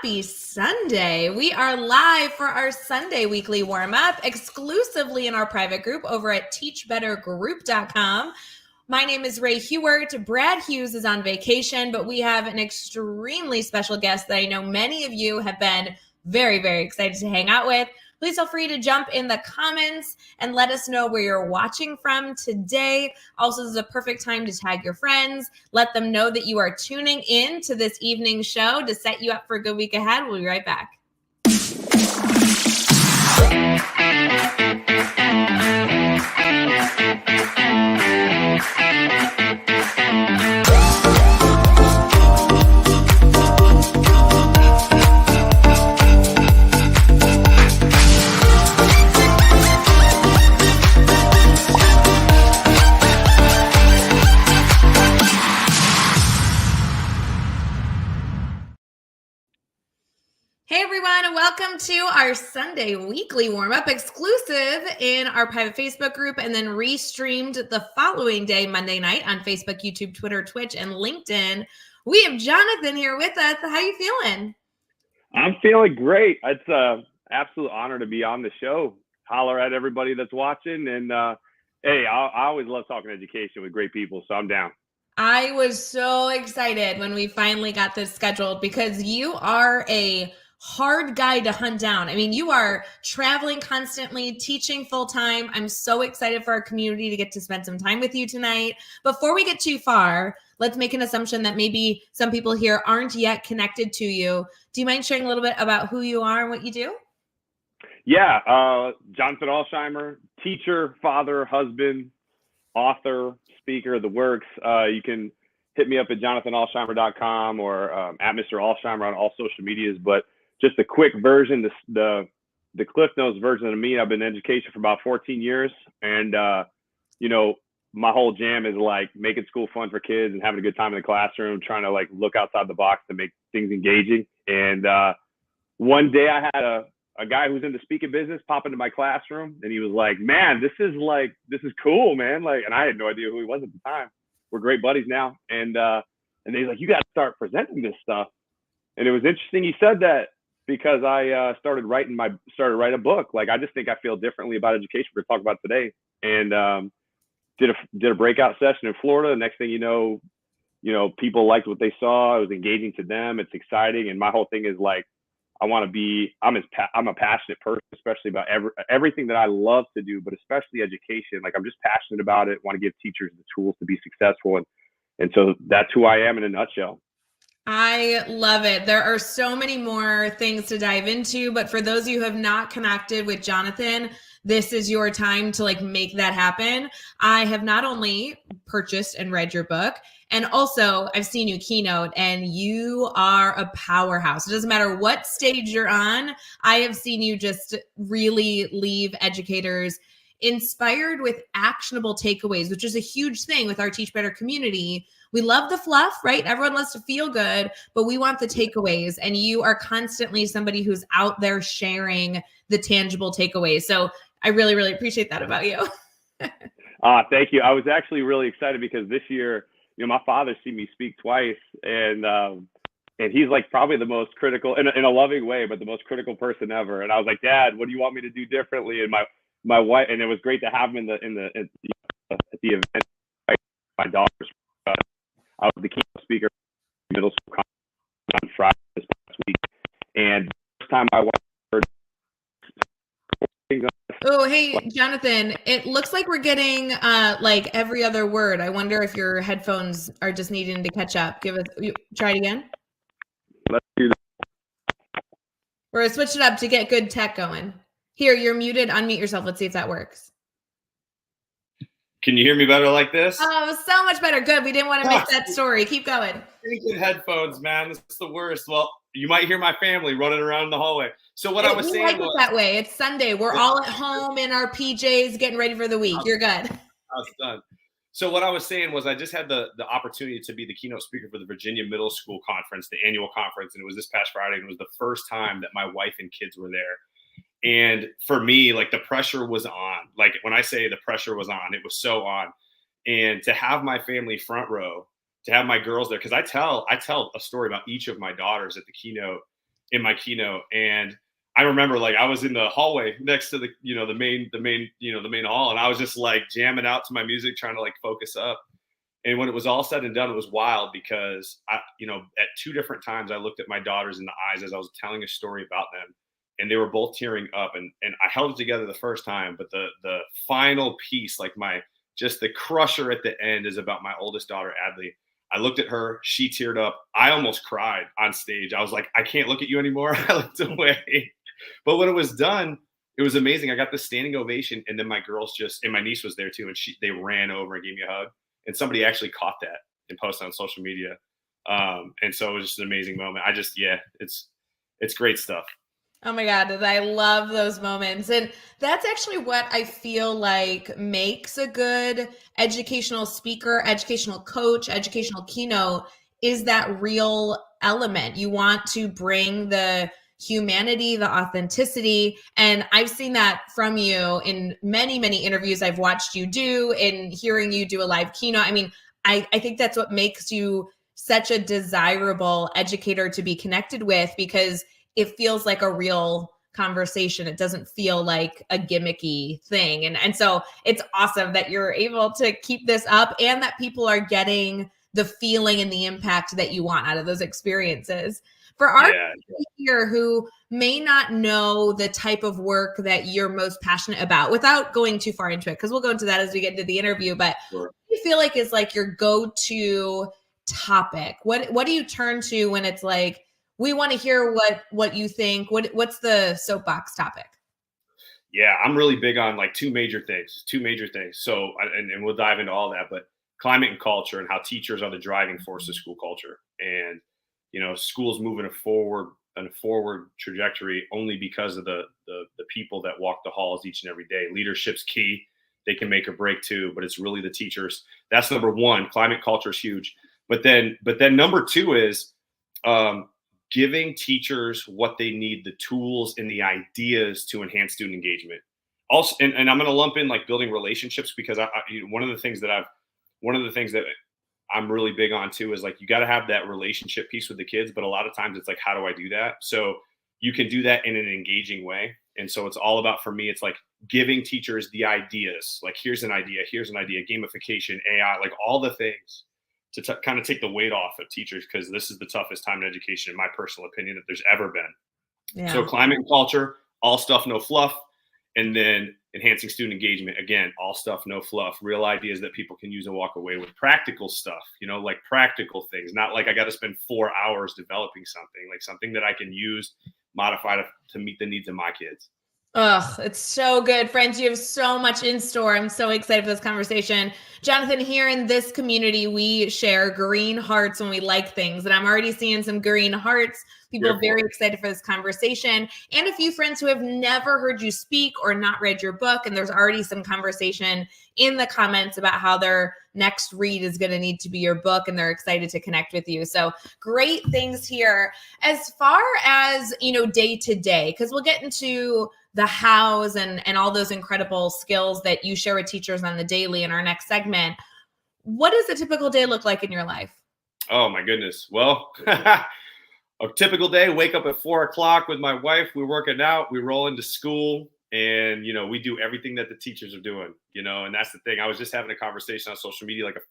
Happy Sunday. We are live for our Sunday weekly warm-up exclusively in our private group over at teachbettergroup.com. My name is Ray Hewart. Brad Hughes is on vacation, but we have an extremely special guest that I know many of you have been very, very excited to hang out with. Please feel free to jump in the comments and let us know where you're watching from today. Also, this is a perfect time to tag your friends. Let them know that you are tuning in to this evening's show to set you up for a good week ahead. We'll be right back. Hey everyone, and welcome to our Sunday weekly warm-up exclusive in our private Facebook group and then restreamed the following day, Monday night on Facebook, YouTube, Twitter, Twitch, and LinkedIn. We have Jonathan here with us. How you feeling? I'm feeling great. It's an absolute honor to be on the show. Holler at everybody that's watching. And hey, I always love talking education with great people, so I'm down. I was so excited when we finally got this scheduled because you are a hard guy to hunt down. I mean, you are traveling constantly, teaching full time. I'm so excited for our community to get to spend some time with you tonight. Before we get too far, let's make an assumption that maybe some people here aren't yet connected to you. Do you mind sharing a little bit about who you are and what you do? Yeah, Jonathan Alsheimer, teacher, father, husband, author, speaker, the works. You can hit me up at jonathanalsheimer.com or at Mr. Alsheimer on all social medias. But just a quick version, the Cliff Notes version of me. I've been in education for about 14 years. And, my whole jam is like making school fun for kids and having a good time in the classroom, trying to like look outside the box to make things engaging. And one day I had a guy who's in the speaking business pop into my classroom, and he was like, man, this is cool, man. Like, and I had no idea who he was at the time. We're great buddies now. And he's like, you got to start presenting this stuff. And it was interesting he said that, because I started writing a book. Like, I just think I feel differently about education. We're talking about today. And did a breakout session in Florida. Next thing you know, people liked what they saw. It was engaging to them. It's exciting. And my whole thing is like, I'm a passionate person, especially about everything that I love to do, but especially education. Like, I'm just passionate about it. Want to give teachers the tools to be successful. And so that's who I am in a nutshell. I love it. There are so many more things to dive into, but for those of you who have not connected with Jonathan, this is your time to like make that happen. I have not only purchased and read your book, and also I've seen you keynote, and you are a powerhouse. It doesn't matter what stage you're on. I have seen you just really leave educators inspired with actionable takeaways, which is a huge thing with our Teach Better community. We love the fluff, right? Everyone loves to feel good, but we want the takeaways. And you are constantly somebody who's out there sharing the tangible takeaways. So I really, really appreciate that about you. Thank you. I was actually really excited because this year, my father's seen me speak twice, and he's like probably the most critical, in a loving way, but the most critical person ever. And I was like, Dad, what do you want me to do differently? And my wife, and it was great to have him at the event. My daughter's, I was the keynote speaker at middle school conference on Friday this past week, and the first time my wife heard. Oh, hey, Jonathan, it looks like we're getting like every other word. I wonder if your headphones are just needing to catch up. Try it again. Let's do that. We're gonna switch it up to get good tech going. Here, you're muted. Unmute yourself. Let's see if that works. Can you hear me better like this? Oh, so much better. Good. We didn't want to miss that story. Keep going. Good headphones, man. This is the worst. Well, you might hear my family running around the hallway. So what I was saying was that way. It's Sunday. We're all at home in our PJs getting ready for the week. You're good. That's done. So what I was saying was I just had the opportunity to be the keynote speaker for the Virginia Middle School Conference, the annual conference. And it was this past Friday. And it was the first time that my wife and kids were there. And for me, like, the pressure was on. Like, when I say the pressure was on, it was so on. And to have my family front row, to have my girls there, because I tell a story about each of my daughters at the keynote. in my keynote. And I remember like I was in the hallway next to the main hall, and I was just like jamming out to my music, trying to like focus up. And when it was all said and done, it was wild because at 2 different times I looked at my daughters in the eyes as I was telling a story about them, and they were both tearing up. And I held it together the first time, but the final piece, like the crusher at the end, is about my oldest daughter, Adley. I looked at her, she teared up. I almost cried on stage. I was like, I can't look at you anymore. I looked away. But when it was done, it was amazing. I got this standing ovation, and then my girls and my niece was there too, and they ran over and gave me a hug. And somebody actually caught that and posted on social media. And so it was just an amazing moment. It's great stuff. Oh my God, I love those moments. And that's actually what I feel like makes a good educational speaker, educational coach, educational keynote, is that real element. You want to bring the humanity, the authenticity. And I've seen that from you in many, many interviews I've watched you do, and hearing you do a live keynote. I mean, I think that's what makes you such a desirable educator to be connected with, because it feels like a real conversation. It doesn't feel like a gimmicky thing. And so it's awesome that you're able to keep this up and that people are getting the feeling and the impact that you want out of those experiences. For our people here who may not know the type of work that you're most passionate about, without going too far into it, because we'll go into that as we get into the interview, but Sure. what do you feel like is like your go-to topic? What do you turn to when it's like, we want to hear what you think? What's the soapbox topic? Yeah, I'm really big on like two major things. So, and we'll dive into all that, but climate and culture, and how teachers are the driving force of school culture. And, schools move in a forward trajectory only because of the people that walk the halls each and every day. Leadership's key. They can make or break too, but it's really the teachers. That's number one. Climate culture is huge. But then number two is, giving teachers what they need, the tools and the ideas to enhance student engagement. Also, and I'm going to lump in like building relationships, because one of the things that I'm really big on too is like, you got to have that relationship piece with the kids, but a lot of times it's like, how do I do that? So you can do that in an engaging way. And so it's all about, for me, it's like giving teachers the ideas, like here's an idea, gamification, AI, like all the things to kind of take the weight off of teachers, because this is the toughest time in education, in my personal opinion, that there's ever been. Yeah. So climate and culture, all stuff, no fluff. And then enhancing student engagement, again, all stuff, no fluff, real ideas that people can use and walk away with. Practical stuff, like practical things, not like I got to spend 4 hours developing something, like something that I can use, modify to meet the needs of my kids. Oh, it's so good. Friends, you have so much in store. I'm so excited for this conversation. Jonathan, here in this community, we share green hearts when we like things. And I'm already seeing some green hearts. People are very excited for this conversation. And a few friends who have never heard you speak or not read your book. And there's already some conversation in the comments about how their next read is going to need to be your book, and they're excited to connect with you. So great things here. As far as, day to day, because we'll get into the hows and all those incredible skills that you share with teachers on the daily in our next segment. What does a typical day look like in your life? Oh my goodness. Well, a typical day, wake up at 4:00 with my wife. We're working out, we roll into school, and, we do everything that the teachers are doing, and that's the thing. I was just having a conversation on social media, like a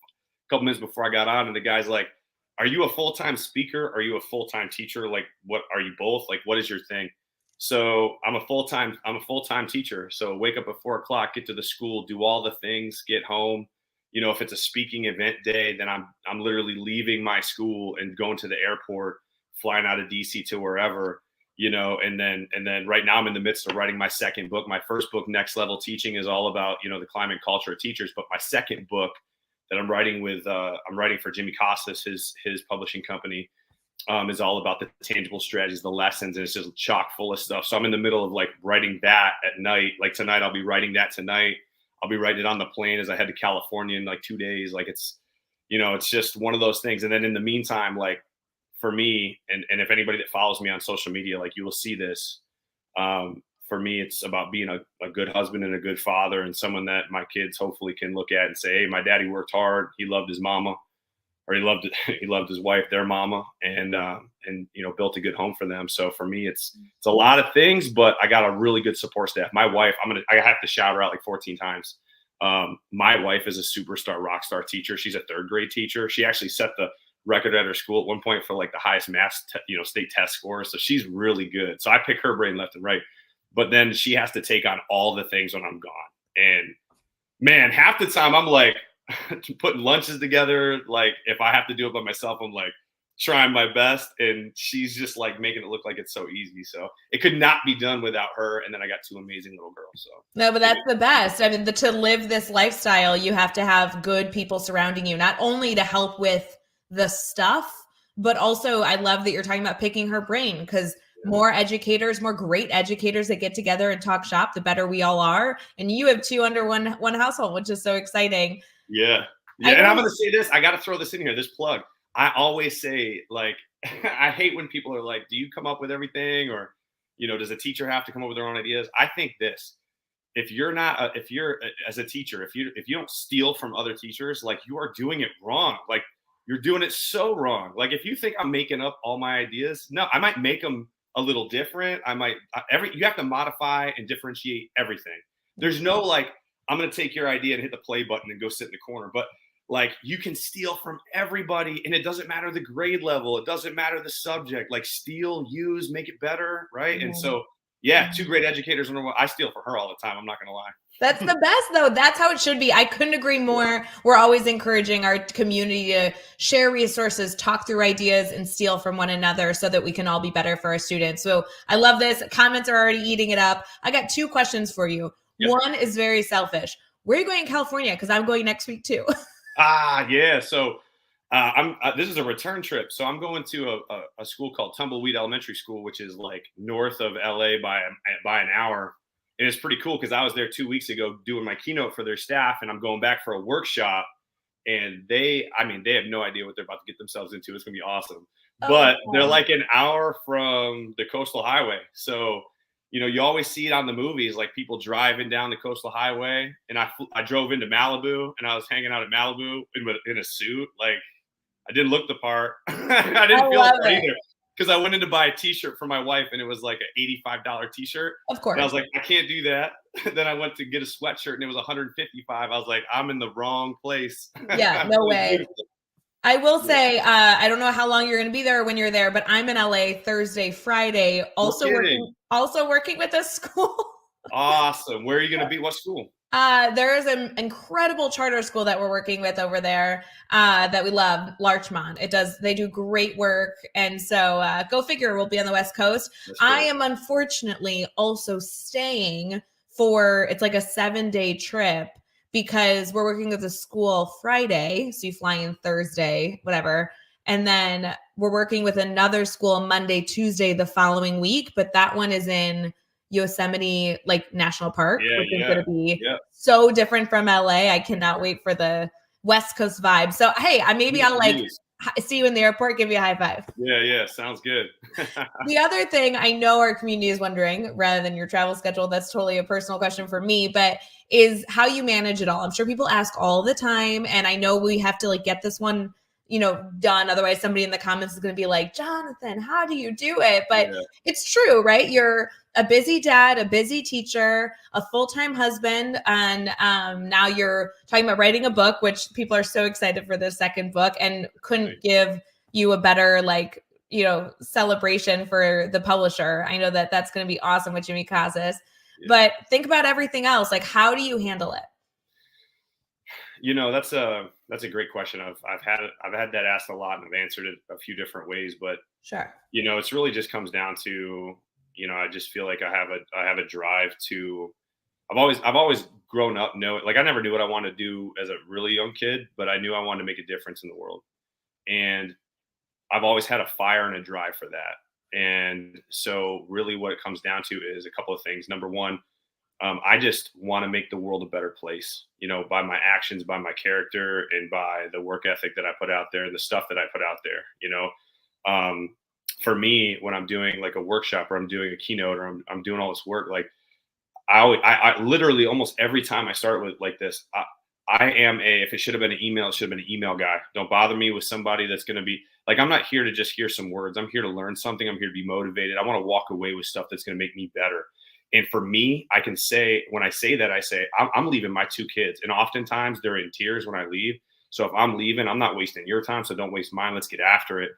couple minutes before I got on, and the guy's like, are you a full-time speaker? Are you a full-time teacher? Like, what are you both? Like, what is your thing? So I'm a full-time teacher. So wake up at 4:00, get to the school, do all the things, get home. If it's a speaking event day, then I'm literally leaving my school and going to the airport, flying out of DC to wherever, and then right now I'm in the midst of writing my second book. My first book, Next Level Teaching, is all about, the climate culture of teachers. But my second book that I'm writing for Jimmy Costas, his publishing company, is all about the tangible strategies, the lessons, and it's just chock full of stuff. So I'm in the middle of like writing that at night. Like tonight, I'll be writing that tonight. I'll be writing it on the plane as I head to California in like 2 days. Like it's just one of those things. And then in the meantime, like for me, and if anybody that follows me on social media, like you will see this, for me, it's about being a good husband and a good father, and someone that my kids hopefully can look at and say, hey, my daddy worked hard. He loved his mama, or he loved he loved his wife, their mama, and built a good home for them. So for me, it's a lot of things, but I got a really good support staff. My wife, I have to shout her out like 14 times. My wife is a superstar rock star teacher. She's a third grade teacher. She actually set the record at her school at one point for like the highest math state test scores. So she's really good. So I pick her brain left and right, but then she has to take on all the things when I'm gone. And man, half the time I'm like putting lunches together. Like if I have to do it by myself, I'm like trying my best, and she's just like making it look like it's so easy. So it could not be done without her. And then I got two amazing little girls. So no, but that's the best. I mean, to live this lifestyle, you have to have good people surrounding you, not only to help with the stuff, but also I love that you're talking about picking her brain, because more educators, more great educators that get together and talk shop, the better we all are. And you have two under one household, which is so exciting. Yeah. And I'm going to say this, I got to throw this in here, this plug. I always say, like, I hate when people are like, do you come up with everything? Or, does a teacher have to come up with their own ideas? I think this, if you're as a teacher, if you don't steal from other teachers, like, you are doing it wrong. Like, you're doing it so wrong. Like, if you think I'm making up all my ideas, no, I might make them a little different. You have to modify and differentiate everything. There's no like, I'm going to take your idea and hit the play button and go sit in the corner. But like, you can steal from everybody, and it doesn't matter the grade level. It doesn't matter the subject. Like, steal, use, make it better. Right. Mm-hmm. And so, yeah, two great educators. I steal from her all the time. I'm not going to lie. That's the best, though. That's how it should be. I couldn't agree more. We're always encouraging our community to share resources, talk through ideas, and steal from one another so that we can all be better for our students. So I love this. Comments are already eating it up. I got two questions for you. Yep. One is very selfish. Where are you going in California? Because I'm going next week too. Yeah. So this is a return trip. So I'm going to a school called Tumbleweed Elementary School, which is like north of LA by an hour. And it's pretty cool because I was there 2 weeks ago doing my keynote for their staff, and I'm going back for a workshop. And they have no idea what they're about to get themselves into. It's going to be awesome. But they're like an hour from the coastal highway. So, you always see it on the movies, like people driving down the coastal highway. And I drove into Malibu, and I was hanging out at Malibu in a suit. Like, I didn't look the part. I didn't feel the part either. Because I went in to buy a T-shirt for my wife, and it was like an $85 T-shirt. Of course. And I was like, I can't do that. Then I went to get a sweatshirt, and it was $155. I was like, I'm in the wrong place. Yeah, no way. I will say, I don't know how long you're going to be there or when you're there, but I'm in LA Thursday, Friday, also working with a school. Awesome. Where are you going to be? What school? There is an incredible charter school that we're working with over there that we love, Larchmont. They do great work. And so go figure, we'll be on the West Coast. I am unfortunately also staying it's like a 7-day trip because we're working with the school Friday. So you fly in Thursday, whatever. And then we're working with another school Monday, Tuesday, the following week. But that one is in Yosemite National Park, which is going to be so different from LA. I cannot wait for the West Coast vibe. So, hey, I'll see you in the airport, give you a high five. Yeah. Sounds good. The other thing I know our community is wondering, rather than your travel schedule, that's totally a personal question for me, but is how you manage it all. I'm sure people ask all the time. And I know we have to get this one done. Otherwise somebody in the comments is going to be like, Jonathan, how do you do it? But it's true, right? You're a busy dad, a busy teacher, a full-time husband. And now you're talking about writing a book, which people are so excited for the second book and couldn't give you a better, celebration for the publisher. I know that that's going to be awesome with Jimmy Casas, but think about everything else. How do you handle it? That's a great question. I've had that asked a lot, and I've answered it a few different ways, but sure. It's really just comes down to, I just feel like I have a drive to, I've always grown up I never knew what I wanted to do as a really young kid, but I knew I wanted to make a difference in the world. And I've always had a fire and a drive for that. And so really what it comes down to is a couple of things. Number one, I just want to make the world a better place, by my actions, by my character, and by the work ethic that I put out there and the stuff that I put out there. For me, when I'm doing a workshop or I'm doing a keynote or I'm doing all this work, I literally almost every time I start with this, if it should have been an email, it should have been an email guy. Don't bother me with somebody that's going to be like, I'm not here to just hear some words. I'm here to learn something. I'm here to be motivated. I want to walk away with stuff that's going to make me better. And for me, I can say, when I say that, I say, I'm leaving my 2 kids. And oftentimes they're in tears when I leave. So if I'm leaving, I'm not wasting your time. So don't waste mine. Let's get after it.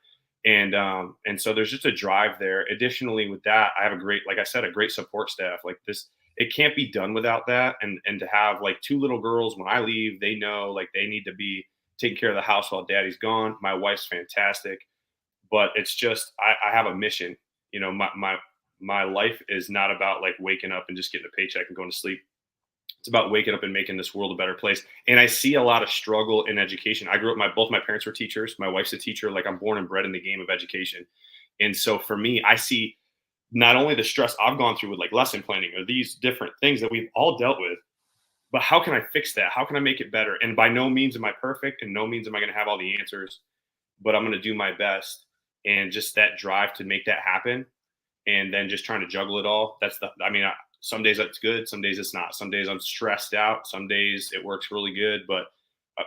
And so there's just a drive there. Additionally, with that, I have like I said, a great support staff. Like this, it can't be done without that. And to have like 2 little girls, when I leave, they know like they need to be taking care of the house while daddy's gone. My wife's fantastic, but it's just, I have a mission. My life is not about like waking up and just getting a paycheck and going to sleep. It's about waking up and making this world a better place. And I see a lot of struggle in education. I grew up, both my parents were teachers. My wife's a teacher. Like I'm born and bred in the game of education. And so for me, I see not only the stress I've gone through with like lesson planning or these different things that we've all dealt with, but how can I fix that? How can I make it better? And by no means am I perfect, and no means am I going to have all the answers, but I'm going to do my best. And just that drive to make that happen, and then just trying to juggle it all. Some days it's good, some days it's not. Some days I'm stressed out, some days it works really good. But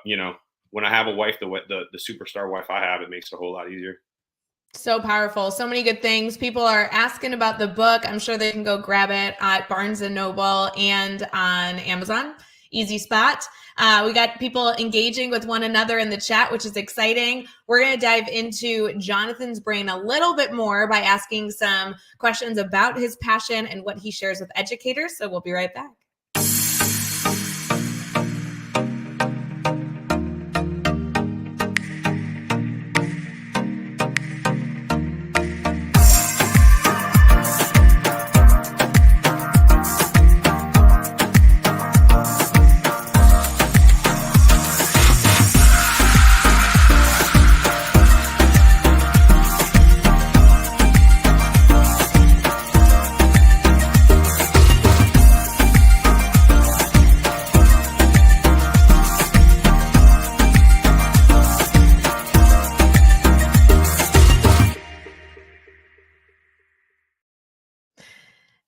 when I have a wife, the superstar wife I have, it makes it a whole lot easier. So powerful. So many good things. People are asking about the book. I'm sure they can go grab it at Barnes & Noble and on Amazon. Easy spot. We got people engaging with one another in the chat, which is exciting. We're going to dive into Jonathan's brain a little bit more by asking some questions about his passion and what he shares with educators. So we'll be right back.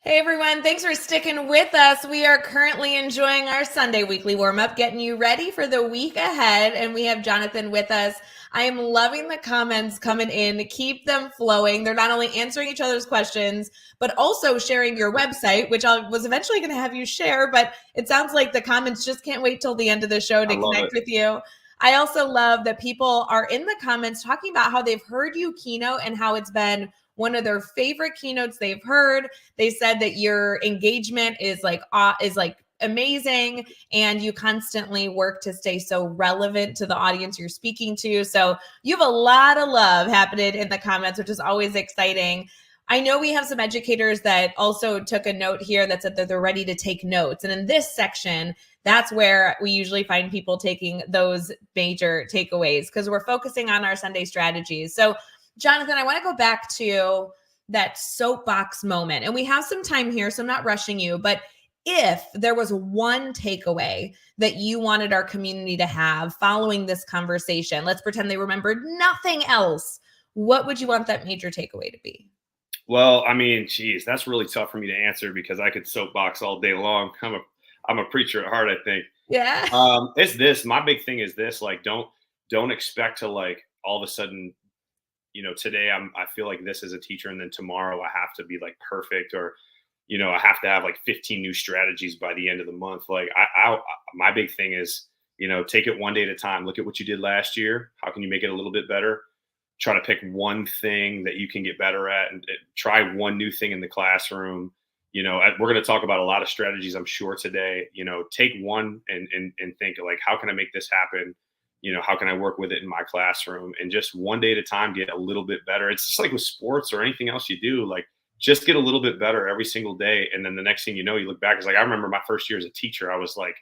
Hey everyone, thanks for sticking with us. We are currently enjoying our Sunday weekly warm-up, getting you ready for the week ahead, and we have Jonathan with us. I am loving the comments coming in. Keep them flowing. They're not only answering each other's questions, but also sharing your website, which I was eventually going to have you share, but it sounds like the comments just can't wait till the end of the show to connect with you. I also love that people are in the comments talking about how they've heard you keynote and how it's been one of their favorite keynotes they've heard. They said that your engagement is like amazing, and you constantly work to stay so relevant to the audience you're speaking to. So you have a lot of love happening in the comments, which is always exciting. I know we have some educators that also took a note here that said that they're ready to take notes. And in this section, that's where we usually find people taking those major takeaways, because we're focusing on our Sunday strategies. So Jonathan, I want to go back to that soapbox moment, and we have some time here, so I'm not rushing you, but if there was one takeaway that you wanted our community to have following this conversation, let's pretend they remembered nothing else, what would you want that major takeaway to be? Well, I mean, geez, that's really tough for me to answer because I could soapbox all day long. I'm a preacher at heart, I think. Yeah. It's this. My big thing is this: like, don't expect to like all of a sudden, today I feel like this as a teacher, and then tomorrow I have to be like perfect, or I have to have like 15 new strategies by the end of the month. Like my big thing is, take it one day at a time. Look at what you did last year. How can you make it a little bit better? Try to pick one thing that you can get better at, and try one new thing in the classroom. We're going to talk about a lot of strategies, I'm sure, today. Take one and think like, how can I make this happen? How can I work with it in my classroom? And just one day at a time, get a little bit better. It's just like with sports or anything else you do, like just get a little bit better every single day. And then the next thing you know, you look back, it's like, I remember my first year as a teacher, I was like,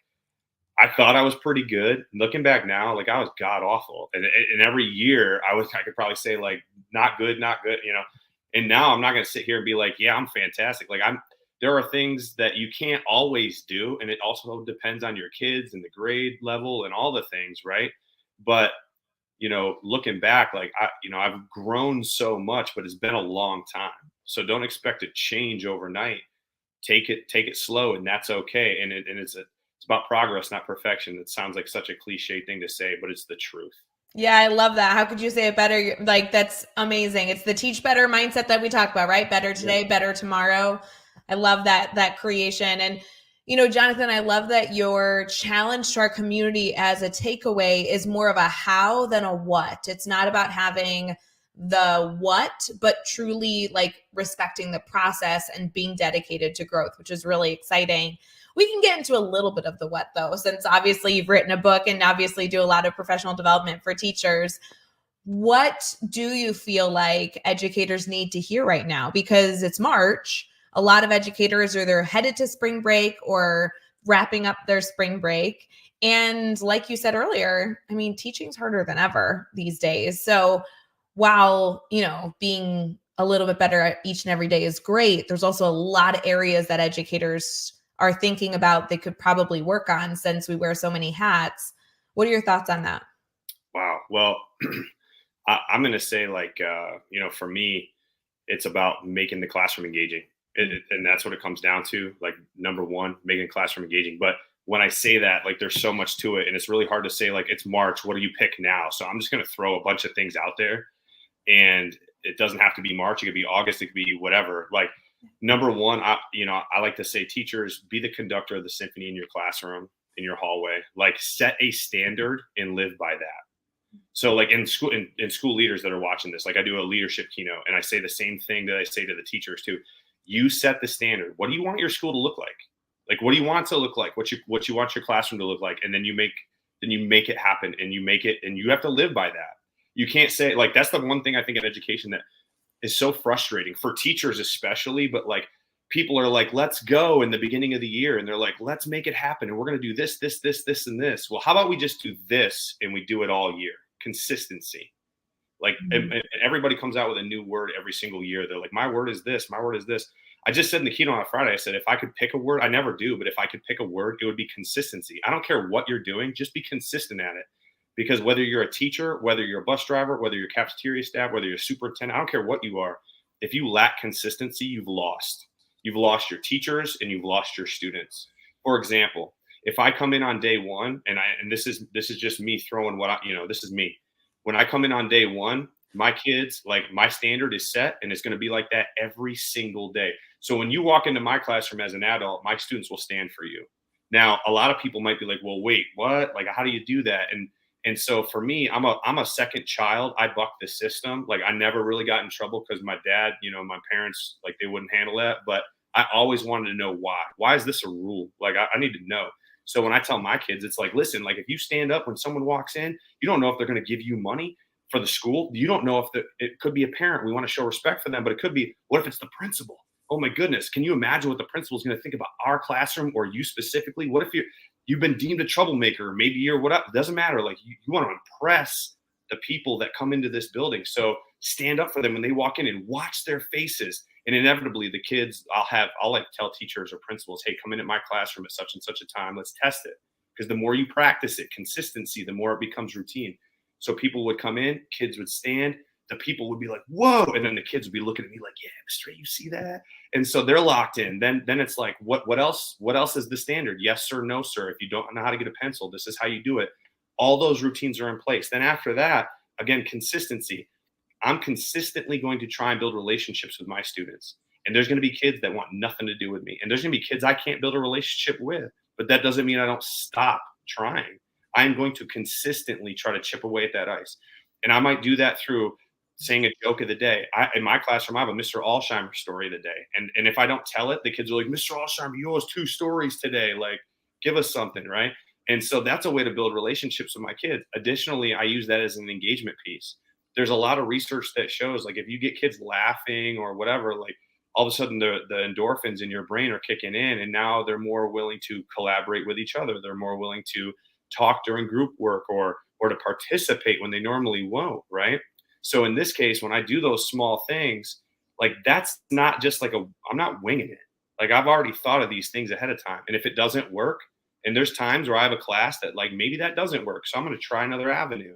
I thought I was pretty good. Looking back now, like I was god awful. And every year I could probably say like, not good. And now I'm not going to sit here and be like, yeah, I'm fantastic. Like there are things that you can't always do. And it also depends on your kids and the grade level and all the things, right? But, looking back, like, I've grown so much, but it's been a long time. So don't expect to change overnight. Take it slow, and that's okay. And it's It's about progress, not perfection. It sounds like such a cliche thing to say, but it's the truth. Yeah, I love that. How could you say it better? Like, that's amazing. It's the teach better mindset that we talk about, right? Better today, better tomorrow. I love that creation. And, Jonathan, I love that your challenge to our community as a takeaway is more of a how than a what. It's not about having the what, but truly like respecting the process and being dedicated to growth, which is really exciting. We can get into a little bit of the what, though, since obviously you've written a book and obviously do a lot of professional development for teachers. What do you feel like educators need to hear right now? Because it's March. A lot of educators are either headed to spring break or wrapping up their spring break. And like you said earlier, I mean, teaching's harder than ever these days. So while, being a little bit better at each and every day is great, there's also a lot of areas that educators are thinking about they could probably work on since we wear so many hats. What are your thoughts on that? Wow. Well, I'm going to say for me, it's about making the classroom engaging. And that's what it comes down to. Like, number one, making the classroom engaging. But when I say that, like, there's so much to it, and it's really hard to say, like, it's March, what do you pick now? So I'm just going to throw a bunch of things out there, and it doesn't have to be March. It could be August. It could be whatever. Like, number one, I like to say, teachers, be the conductor of the symphony in your classroom, in your hallway. Like, set a standard and live by that. So, like, in school leaders that are watching this, like, I do a leadership keynote, and I say the same thing that I say to the teachers too. You set the standard. What do you want your school to look like? Like, what do you want it to look like? What you want your classroom to look like? And then you make it happen, and you make it, and you have to live by that. You can't say, like, that's the one thing I think in education that is so frustrating for teachers especially, but like, people are like, let's go in the beginning of the year, and they're like, let's make it happen, and we're going to do this, and this. Well, how about we just do this and we do it all year? Consistency. Like, and everybody comes out with a new word every single year. They're like, my word is this, my word is this. I just said in the keynote on Friday, I said, if I could pick a word, I never do, but if I could pick a word, it would be consistency. I don't care what you're doing, just be consistent at it. Because whether you're a teacher, whether you're a bus driver, whether you're cafeteria staff, whether you're a superintendent, I don't care what you are. If you lack consistency, you've lost. You've lost your teachers and you've lost your students. For example, if I come in on day one, and this is just me throwing this is me. When I come in on day one, my kids, like, my standard is set, and it's going to be like that every single day. So when you walk into my classroom as an adult, my students will stand for you. Now, a lot of people might be like, well, wait, what? Like, how do you do that? And so for me, I'm a second child. I bucked the system. Like, I never really got in trouble because my dad, my parents, like, they wouldn't handle that. But I always wanted to know why. Why is this a rule? Like, I need to know. So when I tell my kids, it's like, listen, like, if you stand up when someone walks in, you don't know if they're going to give you money for the school. You don't know if it could be a parent. We want to show respect for them, but it could be, what if it's the principal? Oh my goodness. Can you imagine what the principal is going to think about our classroom or you specifically? What if you've been deemed a troublemaker, maybe you're whatever? It doesn't matter. Like, you want to impress the people that come into this building. So stand up for them when they walk in and watch their faces. And inevitably the kids, I'll like tell teachers or principals, hey, come in at my classroom at such and such a time. Let's test it. Because the more you practice it, consistency, the more it becomes routine. So people would come in, kids would stand, the people would be like, whoa. And then the kids would be looking at me like, yeah, Mr. You see that? And so they're locked in. Then it's like, what else? What else is the standard? Yes, sir, no, sir. If you don't know how to get a pencil, this is how you do it. All those routines are in place. Then after that, again, consistency. I'm consistently going to try and build relationships with my students. And there's going to be kids that want nothing to do with me. And there's going to be kids I can't build a relationship with. But that doesn't mean I don't stop trying. I am going to consistently try to chip away at that ice. And I might do that through saying a joke of the day. In my classroom, I have a Mr. Alsheimer story of the day. And if I don't tell it, the kids are like, Mr. Alsheimer, you owe us 2 stories today. Like, give us something, right? And so that's a way to build relationships with my kids. Additionally, I use that as an engagement piece. There's a lot of research that shows, like, if you get kids laughing or whatever, like, all of a sudden the endorphins in your brain are kicking in, and now they're more willing to collaborate with each other. They're more willing to talk during group work or to participate when they normally won't, right? So in this case, when I do those small things, like, that's not just like I'm not winging it. Like, I've already thought of these things ahead of time. And if it doesn't work, and there's times where I have a class that, like, maybe that doesn't work, so I'm going to try another avenue.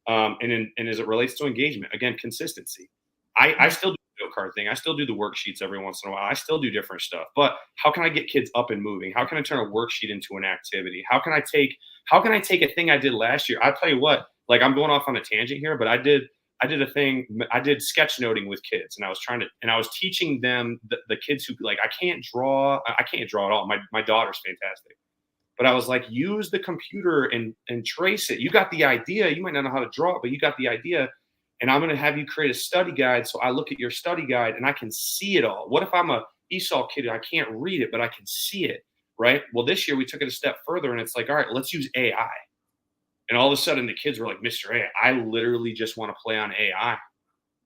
And as it relates to engagement, again, consistency. I still do video card thing. I still do the worksheets every once in a while. I still do different stuff. But how can I get kids up and moving? How can I turn a worksheet into an activity? How can I take a thing I did last year? I'll tell you what, like I'm going off on a tangent here, but I did a thing. I did sketchnoting with kids, and I was teaching them the kids who like, I can't draw at all. My daughter's fantastic. But I was like, use the computer and trace it. You got the idea. You might not know how to draw it, but you got the idea. And I'm going to have you create a study guide. So I look at your study guide and I can see it all. What if I'm a ESOL kid and I can't read it, but I can see it, right? Well, this year we took it a step further and it's like, all right, let's use AI. And all of a sudden the kids were like, Mr. A, I literally just want to play on AI.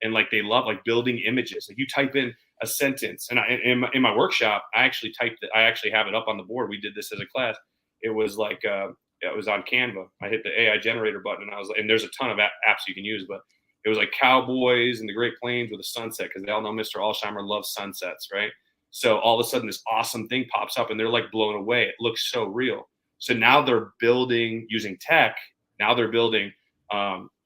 And like, they love like building images. Like you type in a sentence, and in my workshop, I actually have it up on the board. We did this as a class. It was like, it was on Canva. I hit the AI generator button and I was like, and there's a ton of apps you can use, but it was like cowboys in the Great Plains with a sunset, because they all know Mr. Alsheimer loves sunsets, right? So all of a sudden this awesome thing pops up and they're like blown away. It looks so real. So now they're building using tech. Now they're building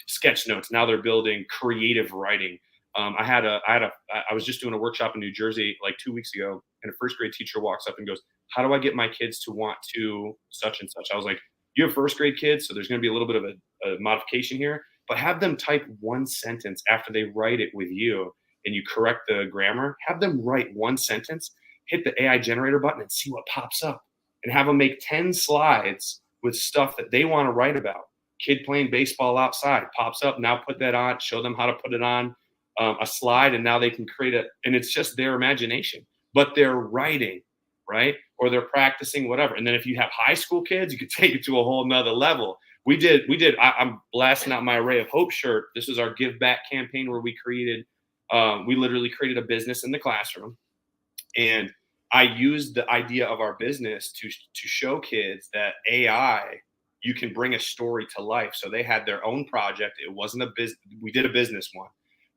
sketch notes. Now they're building creative writing. I was just doing a workshop in New Jersey like 2 weeks ago, and a first grade teacher walks up and goes, how do I get my kids to want to such and such? I was like, you have first grade kids, so there's going to be a little bit of a modification here, but have them type one sentence after they write it with you and you correct the grammar. Have them write one sentence, hit the AI generator button and see what pops up, and have them make 10 slides with stuff that they want to write about. Kid playing baseball outside pops up. Now put that on, show them how to put it on a slide, and now they can create and it's just their imagination, but they're writing, right? Or they're practicing whatever. And then if you have high school kids, you could take it to a whole nother level. I'm blasting out my Array of Hope shirt. This is our Give Back campaign where we literally created a business in the classroom. And I used the idea of our business to show kids that AI, you can bring a story to life. So they had their own project. It wasn't a business. We did a business one,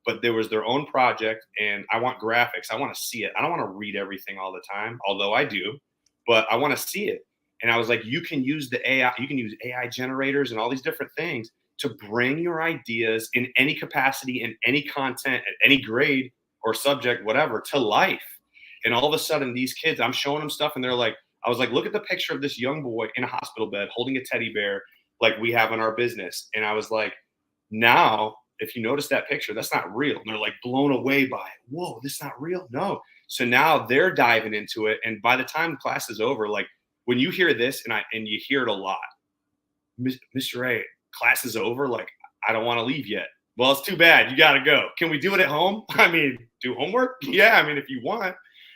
but there was their own project, and I want graphics. I want to see it. I don't want to read everything all the time, although I do, but I want to see it. And I was like, you can use the AI, you can use AI generators and all these different things to bring your ideas in any capacity, in any content, at any grade or subject, whatever, to life. And all of a sudden these kids, I'm showing them stuff and they're like, I was like, look at the picture of this young boy in a hospital bed holding a teddy bear like we have in our business. And I was like, now, if you notice that picture, that's not real. And they're like blown away by it. Whoa, this is not real? No. So now they're diving into it. And by the time class is over, like when you hear this, and you hear it a lot, Mr. A, class is over. Like, I don't want to leave yet. Well, it's too bad. You got to go. Can we do it at home? I mean, do homework? Yeah. I mean, if you want,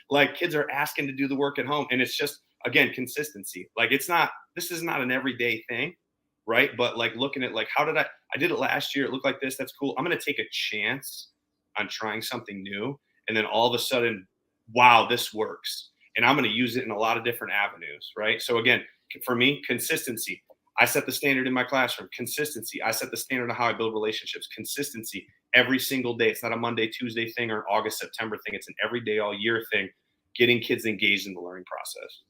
like kids are asking to do the work at home. And it's just, again, consistency. Like this is not an everyday thing. Right. But like looking at like, I did it last year. It looked like this. That's cool. I'm going to take a chance on trying something new. And then all of a sudden, wow, this works. And I'm going to use it in a lot of different avenues. Right. So again, for me, consistency. I set the standard in my classroom. Consistency. I set the standard on how I build relationships. Consistency every single day. It's not a Monday, Tuesday thing or an August, September thing. It's an everyday, all year thing, getting kids engaged in the learning process.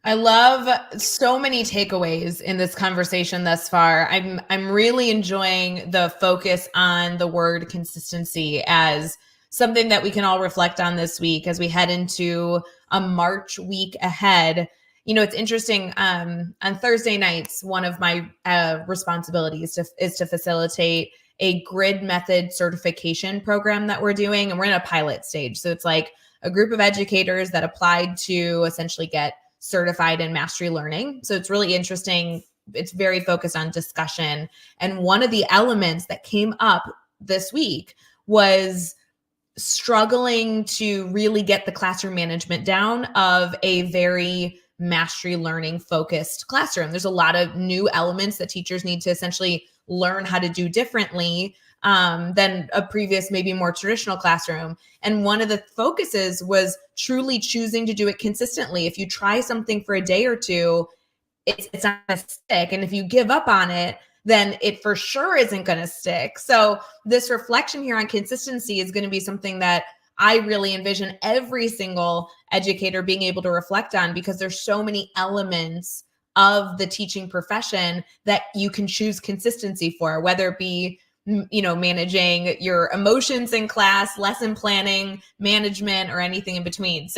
I love so many takeaways in this conversation thus far. I'm really enjoying the focus on the word consistency as something that we can all reflect on this week as we head into a March week ahead. You know, it's interesting. On Thursday nights, one of my responsibilities is to facilitate a grid method certification program that we're doing. And we're in a pilot stage. So it's like a group of educators that applied to essentially get certified in mastery learning. So it's really interesting. It's very focused on discussion. And one of the elements that came up this week was struggling to really get the classroom management down of a very mastery learning focused classroom. There's a lot of new elements that teachers need to essentially learn how to do differently than a previous, maybe more traditional classroom. And one of the focuses was truly choosing to do it consistently. If you try something for a day or two, it's not going to stick. And if you give up on it, then it for sure isn't going to stick. So this reflection here on consistency is going to be something that I really envision every single educator being able to reflect on, because there's so many elements of the teaching profession that you can choose consistency for, whether it be managing your emotions in class, lesson planning, management, or anything in between.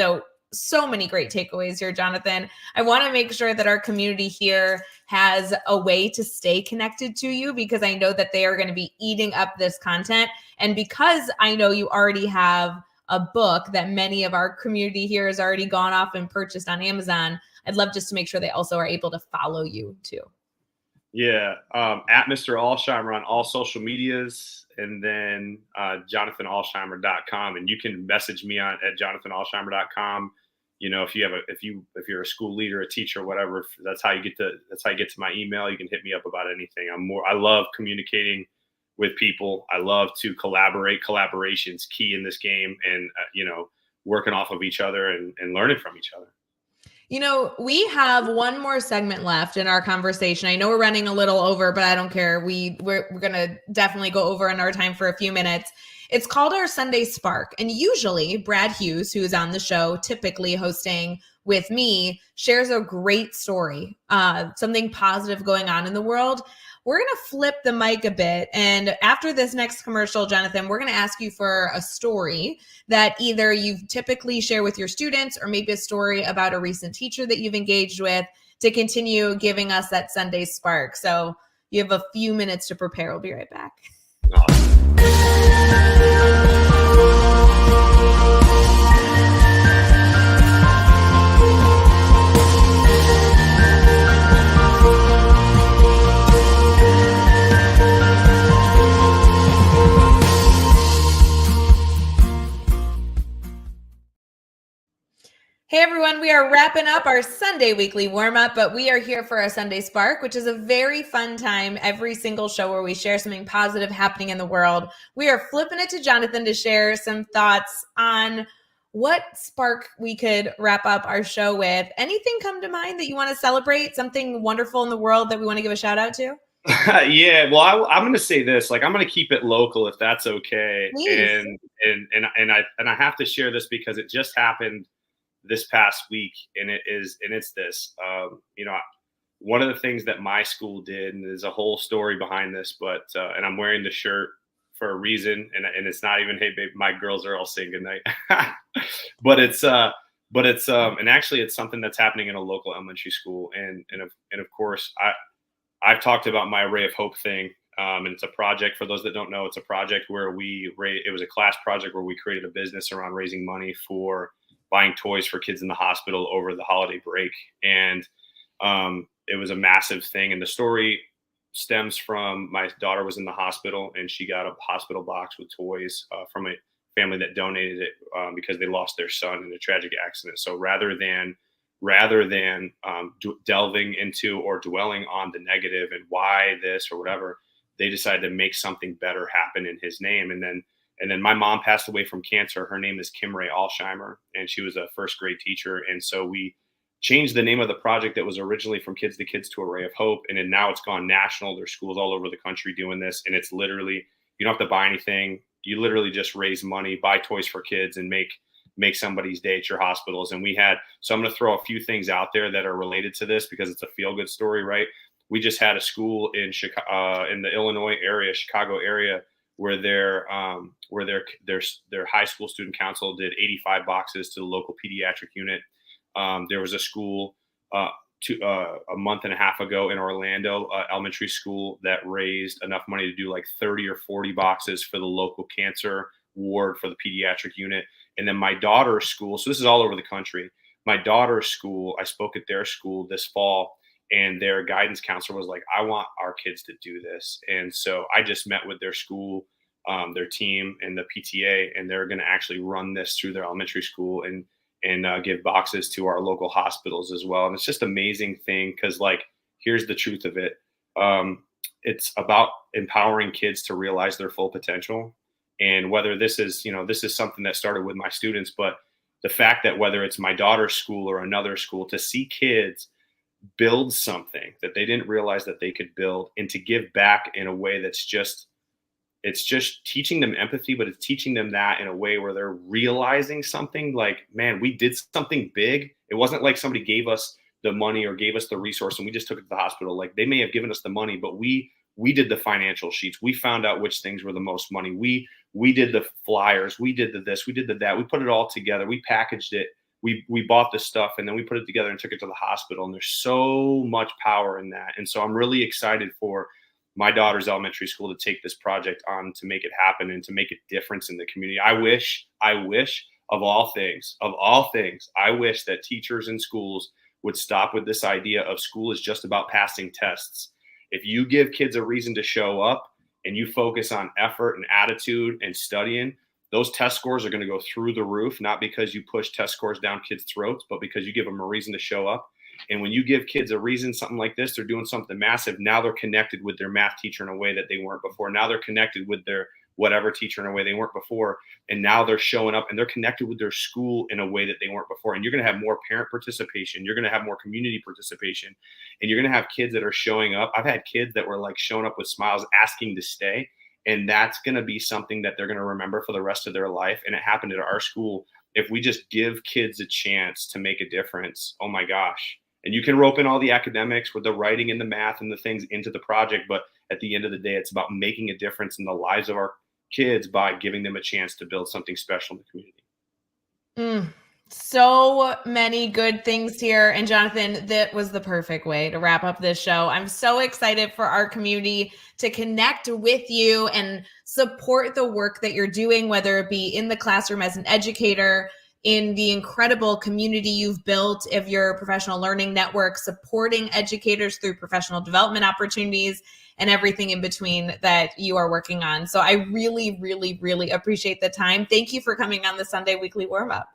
So many great takeaways here, Jonathan. I want to make sure that our community here has a way to stay connected to you, because I know that they are going to be eating up this content. And because I know you already have a book that many of our community here has already gone off and purchased on Amazon, I'd love just to make sure they also are able to follow you too. Yeah, at Mr. Alsheimer on all social medias, and then JonathanAlsheimer.com, and you can message me at JonathanAlsheimer.com. If you're a school leader, a teacher, whatever, that's how you get to my email. You can hit me up about anything. I love communicating with people. I love to collaborate. Collaboration's key in this game, and working off of each other and learning from each other. We have one more segment left in our conversation. I know we're running a little over, but I don't care. We're going to definitely go over in our time for a few minutes. It's called our Sunday Spark. And usually Brad Hughes, who is on the show, typically hosting with me, shares a great story, something positive going on in the world. We're going to flip the mic a bit. And after this next commercial, Jonathan, we're going to ask you for a story that either you typically share with your students, or maybe a story about a recent teacher that you've engaged with, to continue giving us that Sunday spark. So you have a few minutes to prepare. We'll be right back. Hey everyone, we are wrapping up our Sunday weekly warm-up, but we are here for our Sunday Spark, which is a very fun time every single show where we share something positive happening in the world. We are flipping it to Jonathan to share some thoughts on what spark we could wrap up our show with. Anything come to mind that you want to celebrate? Something wonderful in the world that we want to give a shout out to? Yeah, well, I'm going to say this. I'm going to keep it local, if that's okay. Please. And I have to share this because it just happened this past week, and it's this. One of the things that my school did, and there's a whole story behind this, but and I'm wearing the shirt for a reason, and it's not even, hey babe, my girls are all saying goodnight, but it's and actually it's something that's happening in a local elementary school, and of course I've talked about my Ray of Hope thing, and it's a project. For those that don't know, it's a project where it was a class project where we created a business around raising money for buying toys for kids in the hospital over the holiday break. And it was a massive thing. And the story stems from my daughter was in the hospital, and she got a hospital box with toys from a family that donated it because they lost their son in a tragic accident. So rather than delving into or dwelling on the negative and why this or whatever, they decided to make something better happen in his name. And then my mom passed away from cancer. Her name is Kim Ray Alsheimer, and she was a first grade teacher. And so we changed the name of the project that was originally From Kids to Kids to a Ray of Hope. And then now it's gone national. There's schools all over the country doing this. And it's literally, you don't have to buy anything. You literally just raise money, buy toys for kids, and make somebody's day at your hospitals. And so I'm going to throw a few things out there that are related to this because it's a feel good story, right? We just had a school in Chicago, in the Illinois area, Chicago area, where their high school student council did 85 boxes to the local pediatric unit. There was a school a month and a half ago in Orlando, elementary school, that raised enough money to do like 30 or 40 boxes for the local cancer ward for the pediatric unit. And then my daughter's school, so this is all over the country. My daughter's school, I spoke at their school this fall, and their guidance counselor was like, I want our kids to do this. And so I just met with their school, their team, and the PTA, and they're going to actually run this through their elementary school and give boxes to our local hospitals as well. And it's just an amazing thing because, here's the truth of it. It's about empowering kids to realize their full potential. And whether this is something that started with my students, but the fact that whether it's my daughter's school or another school, to see kids build something that they didn't realize that they could build, and to give back in a way that's it's just teaching them empathy, but it's teaching them that in a way where they're realizing something like, man, we did something big. It wasn't like somebody gave us the money or gave us the resource and we just took it to the hospital. Like, they may have given us the money, but we We did the financial sheets. We found out which things were the most money. We did the flyers. We did the this. We did the that. We put it all together. We packaged it. We bought the stuff, and then we put it together and took it to the hospital. And there's so much power in that. And so I'm really excited for my daughter's elementary school to take this project on, to make it happen and to make a difference in the community. I wish of all things, I wish that teachers in schools would stop with this idea of school is just about passing tests. If you give kids a reason to show up and you focus on effort and attitude and studying, those test scores are going to go through the roof, not because you push test scores down kids' throats, but because you give them a reason to show up. And when you give kids a reason, something like this, they're doing something massive. Now they're connected with their math teacher in a way that they weren't before. Now they're connected with their whatever teacher in a way they weren't before. And now they're showing up and they're connected with their school in a way that they weren't before. And you're going to have more parent participation. You're going to have more community participation. And you're going to have kids that are showing up. I've had kids that were like showing up with smiles, asking to stay. And that's going to be something that they're going to remember for the rest of their life. And it happened at our school. If we just give kids a chance to make a difference, oh my gosh. And you can rope in all the academics with the writing and the math and the things into the project. But at the end of the day, it's about making a difference in the lives of our kids by giving them a chance to build something special in the community. So many good things here. And Jonathan, that was the perfect way to wrap up this show. I'm so excited for our community to connect with you and support the work that you're doing, whether it be in the classroom as an educator, in the incredible community you've built of your professional learning network, supporting educators through professional development opportunities, and everything in between that you are working on. So I really, really, really appreciate the time. Thank you for coming on the Sunday Weekly Warm-Up.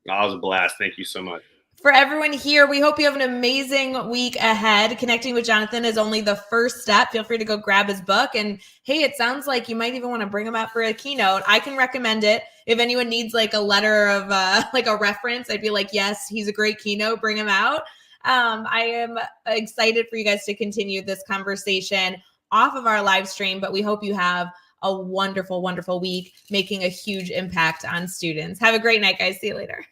That was a blast. Thank you so much. For everyone here, we hope you have an amazing week ahead. Connecting with Jonathan is only the first step. Feel free to go grab his book. And hey, it sounds like you might even want to bring him out for a keynote. I can recommend it. If anyone needs like a letter of like a reference, I'd be like, yes, he's a great keynote. Bring him out. I am excited for you guys to continue this conversation off of our live stream, but we hope you have a wonderful, wonderful week, making a huge impact on students. Have a great night, guys. See you later.